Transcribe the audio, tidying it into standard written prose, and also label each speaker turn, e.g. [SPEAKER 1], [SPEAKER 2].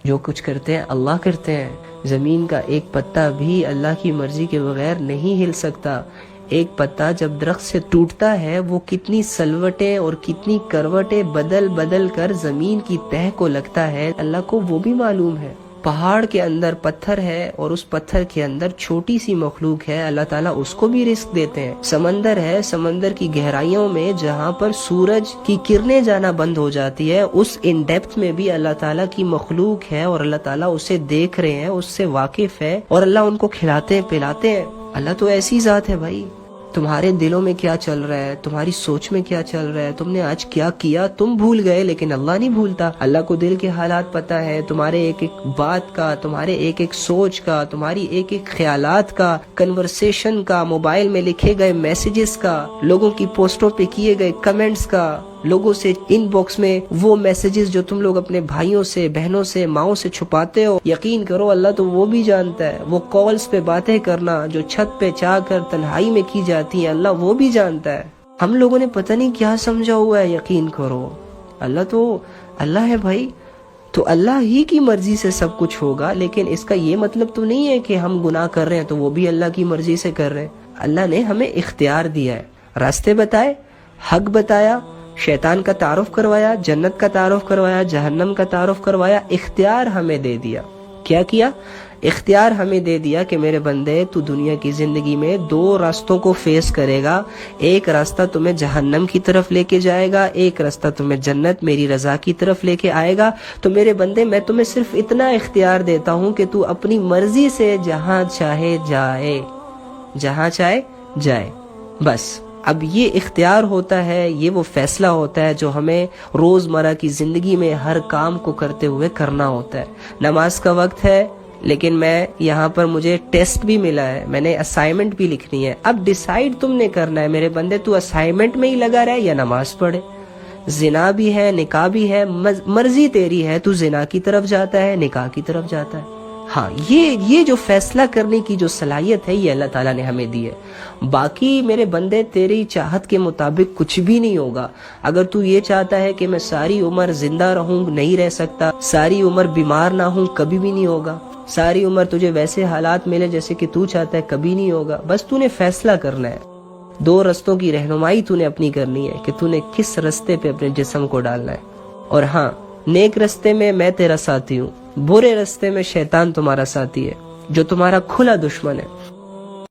[SPEAKER 1] جو کچھ کرتے ہیں اللہ کرتے ہیں. زمین کا ایک پتا بھی اللہ کی مرضی کے بغیر نہیں ہل سکتا. ایک پتا جب درخت سے ٹوٹتا ہے وہ کتنی سلوٹیں اور کتنی کروٹیں بدل بدل کر زمین کی تہہ کو لگتا ہے، اللہ کو وہ بھی معلوم ہے. پہاڑ کے اندر پتھر ہے اور اس پتھر کے اندر چھوٹی سی مخلوق ہے، اللہ تعالیٰ اس کو بھی رزق دیتے ہیں. سمندر ہے، سمندر کی گہرائیوں میں جہاں پر سورج کی کرنیں جانا بند ہو جاتی ہے، اس ان ڈیپتھ میں بھی اللہ تعالیٰ کی مخلوق ہے اور اللہ تعالیٰ اسے دیکھ رہے ہیں، اس سے واقف ہے اور اللہ ان کو کھلاتے ہیں پلاتے ہیں. اللہ تو ایسی ذات ہے بھائی. تمہارے دلوں میں کیا چل رہا ہے، تمہاری سوچ میں کیا چل رہا ہے، تم نے آج کیا کیا، تم بھول گئے لیکن اللہ نہیں بھولتا. اللہ کو دل کے حالات پتہ ہے، تمہارے ایک ایک بات کا، تمہارے ایک ایک سوچ کا، تمہاری ایک ایک خیالات کا، کنورسیشن کا، موبائل میں لکھے گئے میسیجز کا، لوگوں کی پوسٹوں پہ کیے گئے کمنٹس کا، لوگوں سے ان باکس میں وہ میسیجز جو تم لوگ اپنے بھائیوں سے، بہنوں سے، ماؤں سے چھپاتے ہو. یقین کرو اللہ تو وہ بھی جانتا ہے. وہ کالز پہ باتیں کرنا جو چھت پہ چاہ کر تنہائی میں کی جاتی ہیں، اللہ وہ بھی جانتا ہے. ہم لوگوں نے پتہ نہیں کیا سمجھا ہوا ہے. یقین کرو اللہ تو اللہ ہے بھائی. تو اللہ ہی کی مرضی سے سب کچھ ہوگا، لیکن اس کا یہ مطلب تو نہیں ہے کہ ہم گناہ کر رہے ہیں تو وہ بھی اللہ کی مرضی سے کر رہے ہیں. اللہ نے ہمیں اختیار دیا ہے، راستے بتائے، حق بتایا، شیطان کا تعارف کروایا، جنت کا تعارف کروایا، جہنم کا تعارف کروایا، اختیار ہمیں دے دیا. کیا کیا؟ اختیار ہمیں دے دیا کہ میرے بندے تو دنیا کی زندگی میں دو راستوں کو فیس کرے گا. ایک راستہ تمہیں جہنم کی طرف لے کے جائے گا، ایک راستہ تمہیں جنت میری رضا کی طرف لے کے آئے گا. تو میرے بندے میں تمہیں صرف اتنا اختیار دیتا ہوں کہ تو اپنی مرضی سے جہاں چاہے جائے، جہاں چاہے جائے. بس اب یہ اختیار ہوتا ہے، یہ وہ فیصلہ ہوتا ہے جو ہمیں روزمرہ کی زندگی میں ہر کام کو کرتے ہوئے کرنا ہوتا ہے. نماز کا وقت ہے لیکن میں یہاں پر مجھے ٹیسٹ بھی ملا ہے، میں نے اسائنمنٹ بھی لکھنی ہے. اب ڈیسائیڈ تم نے کرنا ہے میرے بندے، تو اسائنمنٹ میں ہی لگا رہے یا نماز پڑھے. زنا بھی ہے، نکاح بھی ہے، مرضی تیری ہے، تو زنا کی طرف جاتا ہے، نکاح کی طرف جاتا ہے. ہاں یہ جو فیصلہ کرنے کی جو صلاحیت ہے یہ اللہ تعالیٰ نے ہمیں دی ہے. باقی میرے بندے تیری چاہت کے مطابق کچھ بھی نہیں ہوگا. اگر تو یہ چاہتا ہے کہ میں ساری عمر زندہ رہوں، نہیں رہ سکتا. ساری عمر بیمار نہ ہوں، کبھی بھی نہیں ہوگا. ساری عمر تجھے ویسے حالات ملے جیسے کہ تو چاہتا ہے، کبھی نہیں ہوگا. بس تو نے فیصلہ کرنا ہے. دو رستوں کی رہنمائی تو نے اپنی کرنی ہے کہ تو نے کس رستے پہ اپنے جسم کو ڈالنا ہے. اور ہاں، نیک رستے میں تیرا ساتھی ہوں، برے رستے میں شیطان تمہارا ساتھی ہے جو تمہارا کھلا دشمن ہے.